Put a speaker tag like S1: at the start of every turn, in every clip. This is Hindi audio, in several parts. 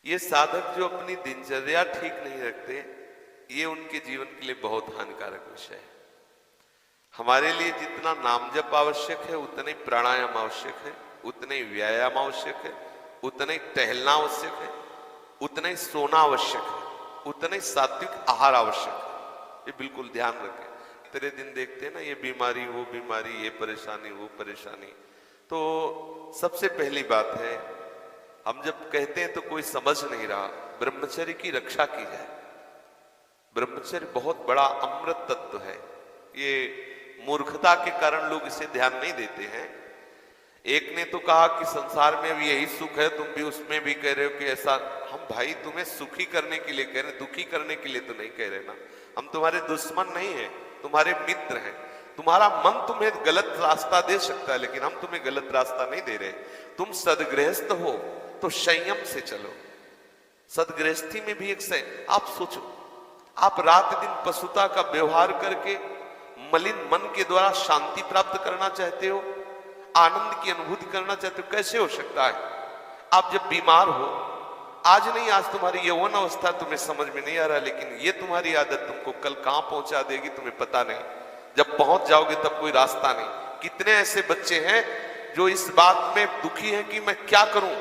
S1: ये साधक जो अपनी दिनचर्या ठीक नहीं रखते, ये उनके जीवन के लिए बहुत हानिकारक विषय है। हमारे लिए जितना नाम जप आवश्यक है, उतना ही प्राणायाम आवश्यक है, उतना ही व्यायाम आवश्यक है, उतना ही टहलना आवश्यक है, उतना ही सोना आवश्यक है, उतना ही सात्विक आहार आवश्यक है। ये बिल्कुल ध्यान रखें। तेरे दिन देखते हैं ना, ये बीमारी वो बीमारी, ये परेशानी वो परेशानी। तो सबसे पहली बात है, हम जब कहते हैं तो कोई समझ नहीं रहा, ब्रह्मचर्य की रक्षा की जाए। ब्रह्मचर्य बहुत बड़ा अमृत तत्व है। ये मूर्खता के कारण लोग इसे ध्यान नहीं देते हैं। एक ने तो कहा कि संसार में भी यही सुख है, तुम भी उसमें भी कह रहे हो कि ऐसा। हम भाई तुम्हें सुखी करने के लिए कह रहे हैं, दुखी करने के लिए तो नहीं कह रहे ना। हम तुम्हारे दुश्मन नहीं है, तुम्हारे मित्र हैं। तुम्हारा मन तुम्हें गलत रास्ता दे सकता है, लेकिन हम तुम्हें गलत रास्ता नहीं दे रहे। तुम सदगृहस्थ हो तो संयम से चलो। सदगृहस्थी में भी एक आप सोचो, आप रात दिन पशुता का व्यवहार करके मलिन मन के द्वारा शांति प्राप्त करना चाहते हो, आनंद की अनुभूति करना चाहते हो, कैसे हो सकता है? आप जब बीमार हो, आज नहीं, आज तुम्हारी यौवन अवस्था तुम्हें समझ में नहीं आ रहा, लेकिन ये तुम्हारी आदत तुमको कल कहां पहुंचा देगी तुम्हें पता नहीं। जब पहुंच जाओगे तब कोई रास्ता नहीं। कितने ऐसे बच्चे हैं जो इस बात में दुखी हैं कि मैं क्या करूं,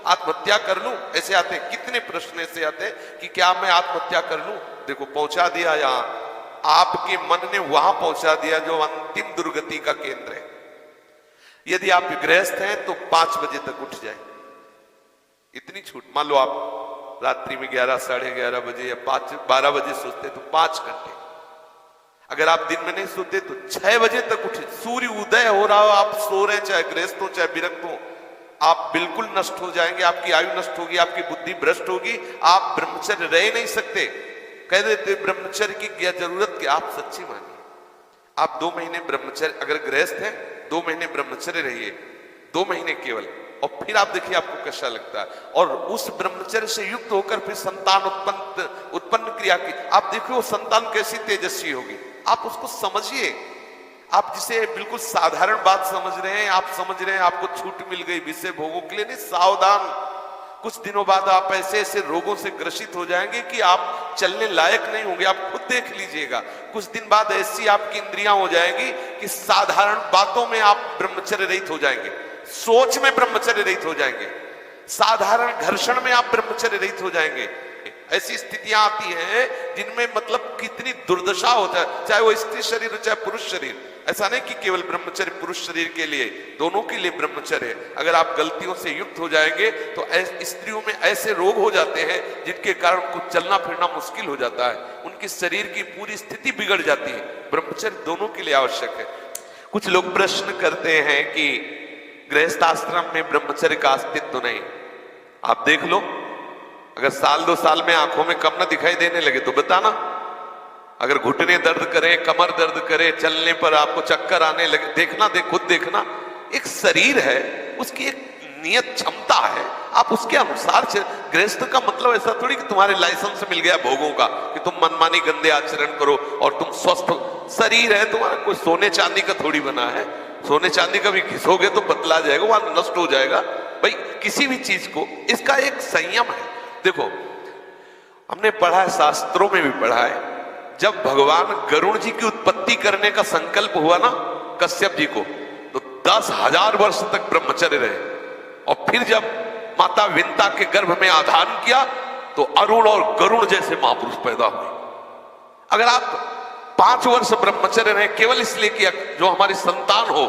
S1: आत्महत्या कर लूं, ऐसे आते हैं। कितने प्रश्न ऐसे आते हैं कि क्या मैं आत्महत्या कर लूं? देखो, पहुंचा दिया यहां, आपके मन ने वहां पहुंचा दिया जो अंतिम दुर्गति का केंद्र है। यदि आप गृहस्थ हैं तो 5 बजे तक उठ जाए, इतनी छूट। मान लो आप रात्रि में 11, साढ़े 11 बजे या 12 बजे सोते तो 5 घंटे। अगर आप दिन में नहीं सोते तो 6 बजे तक उठे। सूर्य उदय हो रहा हो, आप सो रहे, चाहे गृहस्थ हो चाहे विरक्त हो, आप बिल्कुल नष्ट हो जाएंगे, आपकी आयु नष्ट होगी, आपकी बुद्धि भ्रष्ट होगी, आप ब्रह्मचर्य रह नहीं सकते। कह देते ब्रह्मचर्य की क्या जरूरत, क्या आप सच्ची मानिए। आप 2 महीने ब्रह्मचर्य, अगर गृहस्थ है 2 महीने ब्रह्मचर्य रहिए, 2 महीने केवल, और फिर आप देखिए आपको कैसा लगता है। और उस ब्रह्मचर्य से युक्त होकर फिर संतान उत्पन्न क्रिया की, आप देखिए वो संतान कैसी तेजस्वी होगी। आप उसको समझिए। आप जिसे बिल्कुल साधारण बात समझ रहे हैं, आप समझ रहे हैं आपको छूट मिल गई विषय भोगों के लिए, नहीं, सावधान। कुछ दिनों बाद आप ऐसे ऐसे रोगों से ग्रसित हो जाएंगे कि आप चलने लायक नहीं होंगे। आप खुद देख लीजिएगा, कुछ दिन बाद ऐसी आपकी इंद्रियां हो जाएंगी कि साधारण बातों में आप ब्रह्मचर्य रहित हो जाएंगे, सोच में ब्रह्मचर्य रहित हो जाएंगे, साधारण घर्षण में आप ब्रह्मचर्य रहित हो जाएंगे। ऐसी स्थितियां आती हैं जिनमें मतलब कितनी दुर्दशा होता है, चाहे वो स्त्री शरीर हो चाहे पुरुष शरीर। ऐसा नहीं कि केवल ब्रह्मचर्य पुरुष शरीर के लिए, दोनों के लिए ब्रह्मचर्य है। अगर आप गलतियों से युक्त हो जाएंगे तो स्त्रियों में ऐसे रोग हो जाते हैं जिनके कारण कुछ चलना फिरना मुश्किल हो जाता है, उनकी शरीर की पूरी स्थिति बिगड़ जाती है। ब्रह्मचर्य दोनों के लिए आवश्यक है। कुछ लोग प्रश्न करते हैं कि गृहस्थ आश्रम में ब्रह्मचर्य का अस्तित्व नहीं। आप देख लो, अगर साल 2 साल में आंखों में कम ना दिखाई देने लगे तो बताना। अगर घुटने दर्द करे, कमर दर्द करे, चलने पर आपको चक्कर आने लगे, देखना, खुद देखना। एक शरीर है, उसकी एक नियत क्षमता है, आप उसके अनुसार गृहस्थ का मतलब ऐसा थोड़ी कि तुम्हारे लाइसेंस मिल गया भोगों का कि तुम मनमानी गंदे आचरण करो और तुम स्वस्थ हो। शरीर है तुम्हारा, कोई सोने चांदी का थोड़ी बना है। सोने चांदी का भी घिसोगे तो बदला जाएगा, वहां नष्ट हो जाएगा। भाई किसी भी चीज को इसका एक संयम है। देखो, हमने पढ़ा है, शास्त्रों में भी पढ़ा है, जब भगवान गरुड़ जी की उत्पत्ति करने का संकल्प हुआ ना कश्यप जी को, तो 10,000 वर्ष तक ब्रह्मचर्य रहे। और फिर जब माता विंता के गर्भ में आधान किया तो अरुण और गरुड़ जैसे महापुरुष पैदा हुए। अगर आप 5 वर्ष ब्रह्मचर्य रहे केवल इसलिए कि जो हमारी संतान हो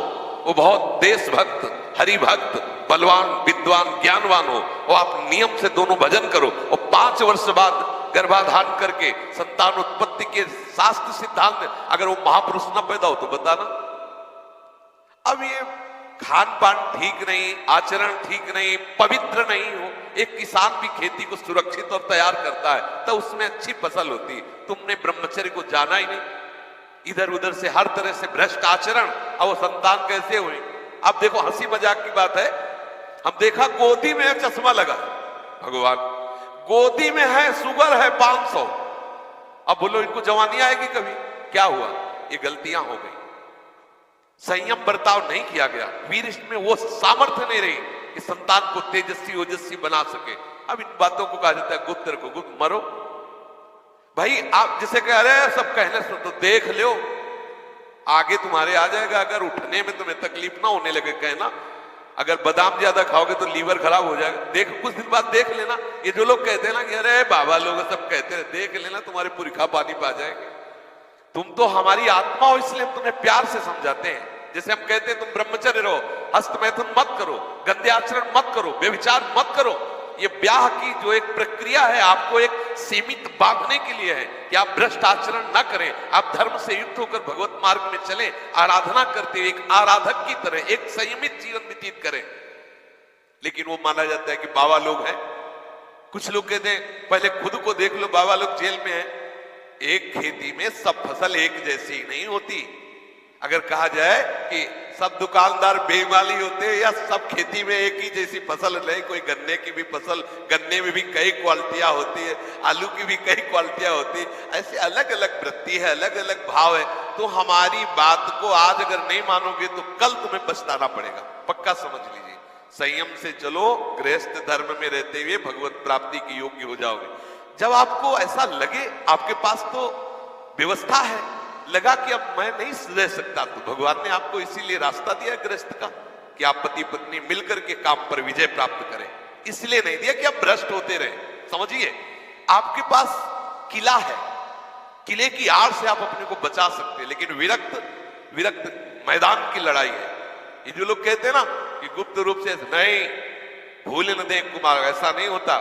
S1: वो बहुत देशभक्त, हरिभक्त, बलवान, विद्वान, ज्ञानवान हो, और आप नियम से दोनों भजन करो, और 5 वर्ष बाद गर्भाधान करके संतान उत्पत्ति के शास्त्र सिद्धांत अगर वो महापुरुष न पैदा हो तो बताना। अब ये खान पान ठीक नहीं, आचरण ठीक नहीं, पवित्र नहीं हो, एक किसान भी खेती को सुरक्षित और तैयार करता है तो उसमें अच्छी फसल होती है। तुमने ब्रह्मचर्य को जाना ही नहीं, इधर उधर से हर तरह से भ्रष्ट आचरण, और वो संतान कैसे हुई? अब देखो, हंसी मजाक की बात है, हम देखा गोदी में चश्मा लगा, भगवान गोदी में है, शुगर है 500। अब बोलो इनको जवानी आएगी कभी? क्या हुआ? ये गलतियां हो गई, संयम बर्ताव नहीं किया गया, वीर में वो सामर्थ्य नहीं रही कि संतान को तेजस्वी ओजस्वी बना सके। अब इन बातों को कहा जाता है गुप्त रखो, गुप्त मरो। भाई आप जिसे कह रहे हैं सब कहने सुन तो देख लो, आगे तुम्हारे आ जाएगा। अगर उठने में तुम्हें तकलीफ ना होने लगे कहना, अगर बादाम ज्यादा खाओगे तो लीवर खराब हो जाएगा, देख कुछ दिन बाद देख लेना। ये जो लोग कहते हैं ना कि अरे बाबा लोग सब कहते हैं, देख लेना तुम्हारे पुरखा पानी पा जाएंगे। तुम तो हमारी आत्मा हो, इसलिए हम तुम्हें प्यार से समझाते हैं। जैसे हम कहते हैं तुम ब्रह्मचर्य रहो, हस्त मैथुन मत करो, गंदे आचरण मत करो, व्यभिचार मत करो। ये ब्याह की जो एक प्रक्रिया है आपको एक सीमित बांधने के लिए है कि आप भ्रष्ट आचरण न करें, आप धर्म से युक्त होकर भगवत मार्ग में चलें, आराधना करते हुए एक आराधक की तरह एक संयमित जीवन व्यतीत करें। लेकिन वो माना जाता है कि बाबा लोग हैं। कुछ लोग कहते हैं पहले खुद को देख लो, बाबा लोग जेल में हैं। एक खेती में सब फसल एक जैसी नहीं होती। अगर कहा जाए कि सब दुकानदार बेईमानी होते हैं या सब खेती में एक ही जैसी फसल नहीं, कोई गन्ने की भी फसल, गन्ने में भी कई क्वालिटियां होती है, आलू की भी कई क्वालिटियां होती है, ऐसे अलग अलग वृत्ति है, अलग अलग भाव है। तो हमारी बात को आज अगर नहीं मानोगे तो कल तुम्हें पछताना पड़ेगा, पक्का समझ लीजिए। संयम से चलो, गृहस्थ धर्म में रहते हुए भगवत प्राप्ति के योग्य हो जाओगे। जब आपको ऐसा लगे आपके पास तो व्यवस्था है, लगा कि अब मैं नहीं रह सकता, तो भगवान ने आपको इसीलिए रास्ता दिया गृहस्थ का कि आप पति पत्नी मिलकर के काम पर विजय प्राप्त करें। इसलिए नहीं दिया कि आप भ्रष्ट होते रहे। समझिए, आपके पास किला है, किले की आड़ से आप अपने को बचा सकते हैं, लेकिन विरक्त मैदान की लड़ाई है। ये जो लोग कहते हैं ना कि गुप्त रूप से नहीं भूल न दें कुमार, ऐसा नहीं होता।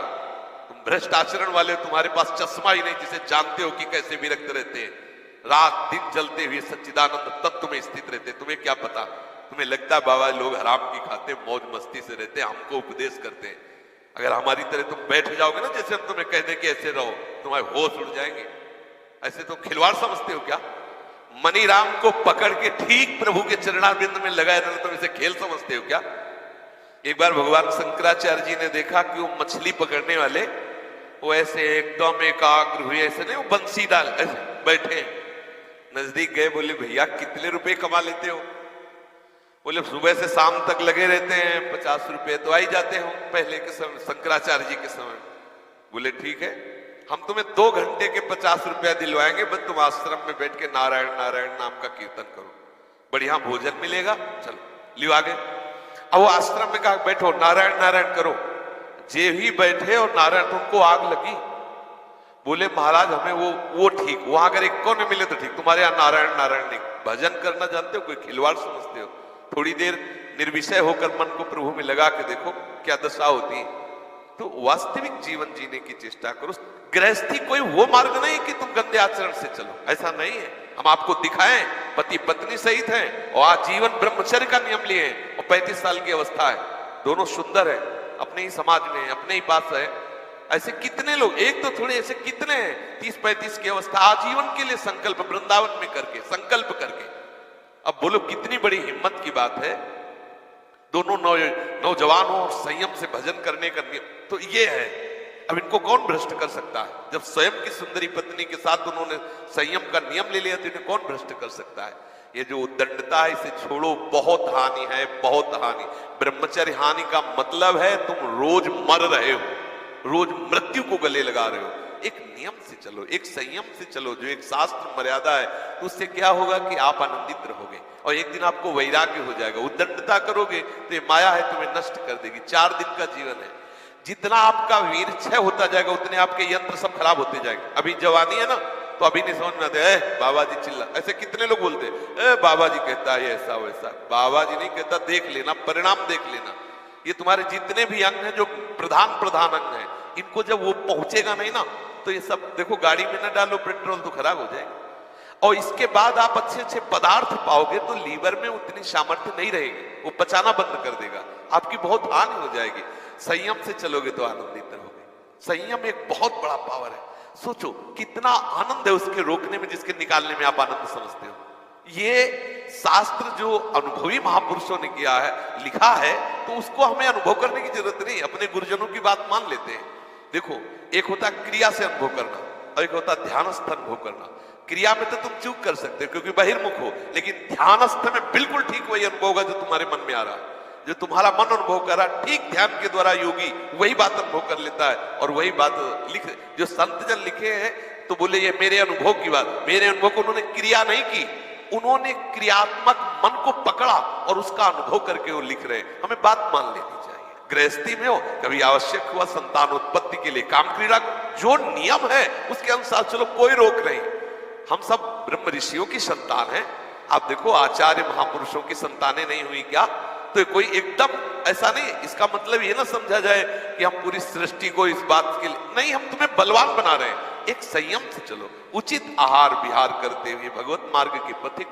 S1: तुम भ्रष्ट आचरण वाले, तुम्हारे पास चश्मा ही नहीं जिसे जानते हो कि कैसे विरक्त रहते हैं। रात दिन जलते हुए सच्चिदानंद तत्व में स्थित रहते। तुम्हें क्या पता, तुम्हें लगता है बाबा लोग हराम की खाते मौज मस्ती से रहते, हमको उपदेश करते हैं। अगर हमारी तरह तुम बैठ जाओगे ना, जैसे हम तुम्हें कह दें कि ऐसे रहो, तुम्हारे होश उड़ जाएंगे। ऐसे तुम खिलवाड़ समझते हो क्या? मनी राम को पकड़ के ठीक प्रभु के चरणारविंद में लगाए रहना, तुम इसे खेल समझते हो क्या? एक बार भगवान शंकराचार्य जी ने देखा कि वो मछली पकड़ने वाले वो ऐसे एकदम एकाग्र हुए, ऐसे नहीं, वो बंसी डाल ऐसे बैठे। नजदीक गए, बोले भैया कितने रुपए कमा लेते हो? बोले सुबह से शाम तक लगे रहते हैं, 50 रुपए तो आ ही जाते हो पहले के समय, शंकराचार्य जी के समय। बोले ठीक है, हम तुम्हें 2 घंटे के 50 रुपया दिलवाएंगे, बस तुम आश्रम में बैठ के नारायण नारायण नाम का कीर्तन करो, बढ़िया भोजन मिलेगा। चलो लियो आगे। अब वो आश्रम में कहा बैठो नारायण नारायण करो। जे ही बैठे और नारायण, तुमको आग लगी। बोले महाराज हमें वो ठीक, वहां अगर एक को न मिले तो ठीक, तुम्हारे यहाँ नारायण नारायण नहीं। भजन करना जानते हो, कोई खिलवाड़ समझते हो? थोड़ी देर निर्विषय होकर मन को प्रभु में लगा के देखो क्या दशा होती है। तो वास्तविक जीवन जीने की चेष्टा करो। गृहस्थी कोई वो मार्ग नहीं कि तुम गंदे आचरण से चलो, ऐसा नहीं है। हम आपको दिखाएं पति पत्नी सहित हैं और आजीवन ब्रह्मचर्य का नियम लिए हैं, और 35 साल की अवस्था है, दोनों सुंदर है, अपने ही समाज में अपने ही पास है। ऐसे कितने लोग, एक तो थोड़े, ऐसे कितने हैं 30-35 की अवस्था आजीवन के लिए संकल्प वृंदावन में करके संकल्प करके। अब बोलो कितनी बड़ी हिम्मत की बात है। दोनों नौजवानों और संयम से भजन करने का नियम तो ये है। अब इनको कौन भ्रष्ट कर सकता है? जब स्वयं की सुंदरी पत्नी के साथ उन्होंने संयम का नियम ले लिया तो इन्हें कौन भ्रष्ट कर सकता है? ये जो उद्दंडता है इसे छोड़ो, बहुत हानि है, बहुत हानि। ब्रह्मचर्य हानि का मतलब है तुम रोज मर रहे हो, रोज मृत्यु को गले लगा रहे हो। एक नियम से चलो, एक संयम से चलो, जो एक शास्त्र मर्यादा है, तो उससे क्या होगा कि आप आनंदित रहोगे और एक दिन आपको वैराग्य हो जाएगा। उद्दंडता करोगे तो ये माया है, तुम्हें नष्ट कर देगी। 4 दिन का जीवन है, जितना आपका वीर क्षय होता जाएगा उतने आपके यंत्र सब खराब होते जाएंगे। अभी जवानी है ना, तो अभी नहीं समझ में आते, बाबा जी चिल्ला, ऐसे कितने लोग बोलते हैं बाबा जी कहता है ऐसा वैसा। बाबा जी नहीं कहता, देख लेना, परिणाम देख लेना। ये तुम्हारे जितने भी अंग हैं, जो प्रधान अंग हैं, इनको जब वो पहुंचेगा नहीं ना, तो ये सब देखो गाड़ी में ना डालो पेट्रोल तो खराब हो जाएगा। और इसके बाद आप अच्छे अच्छे पदार्थ पाओगे तो लीवर में उतनी सामर्थ्य नहीं रहेगी, वो पचाना बंद कर देगा, आपकी बहुत हानि हो जाएगी। संयम से चलोगे तो आनंदित रहोगे। संयम एक बहुत बड़ा पावर है। सोचो कितना आनंद है उसके रोकने में, जिसके निकालने में आप आनंद समझते हो। ये शास्त्र जो अनुभवी महापुरुषों ने किया है, लिखा है, तो उसको हमें अनुभव करने की जरूरत नहीं, अपने गुरुजनों की बात मान लेते हैं। देखो, एक होता क्रिया से अनुभव करना और एक होता ध्यानस्थ अनुभव करना। क्रिया में तो तुम चूक कर सकते हो क्योंकि बहिर्मुख हो, लेकिन ध्यानस्थ में बिल्कुल ठीक वही अनुभव होगा जो तुम्हारे मन में आ रहा है। जो तुम्हारा मन अनुभव कर रहा, ठीक ध्यान के द्वारा योगी वही बात अनुभव कर लेता है और वही बात लिख, जो संत जन लिखे हैं तो बोले ये मेरे अनुभव की बात, मेरे अनुभव को उन्होंने क्रिया नहीं की, उन्होंने क्रियात्मक मन को पकड़ा और उसका अनुभव करके वो लिख रहे हैं। हमें बात मान लेनी चाहिए। गृहस्थी में हो, कभी आवश्यक हुआ संतानोत्पत्ति के लिए काम क्रीड़ा, जो नियम है उसके अनुसार चलो, कोई रोक नहीं। हम सब ब्रह्म ऋषियों की संतान हैं। आप देखो आचार्य महापुरुषों की संतानें नहीं हुई क्या? तो कोई एकदम ऐसा नहीं, इसका मतलब ये ना समझा जाए कि हम पूरी सृष्टि को इस बात के लिए नहीं, हम तुम्हें बलवान बना रहे हैं। एक संयम से चलो, उचित आहार विहार करते हुए भगवत मार्ग के पथिक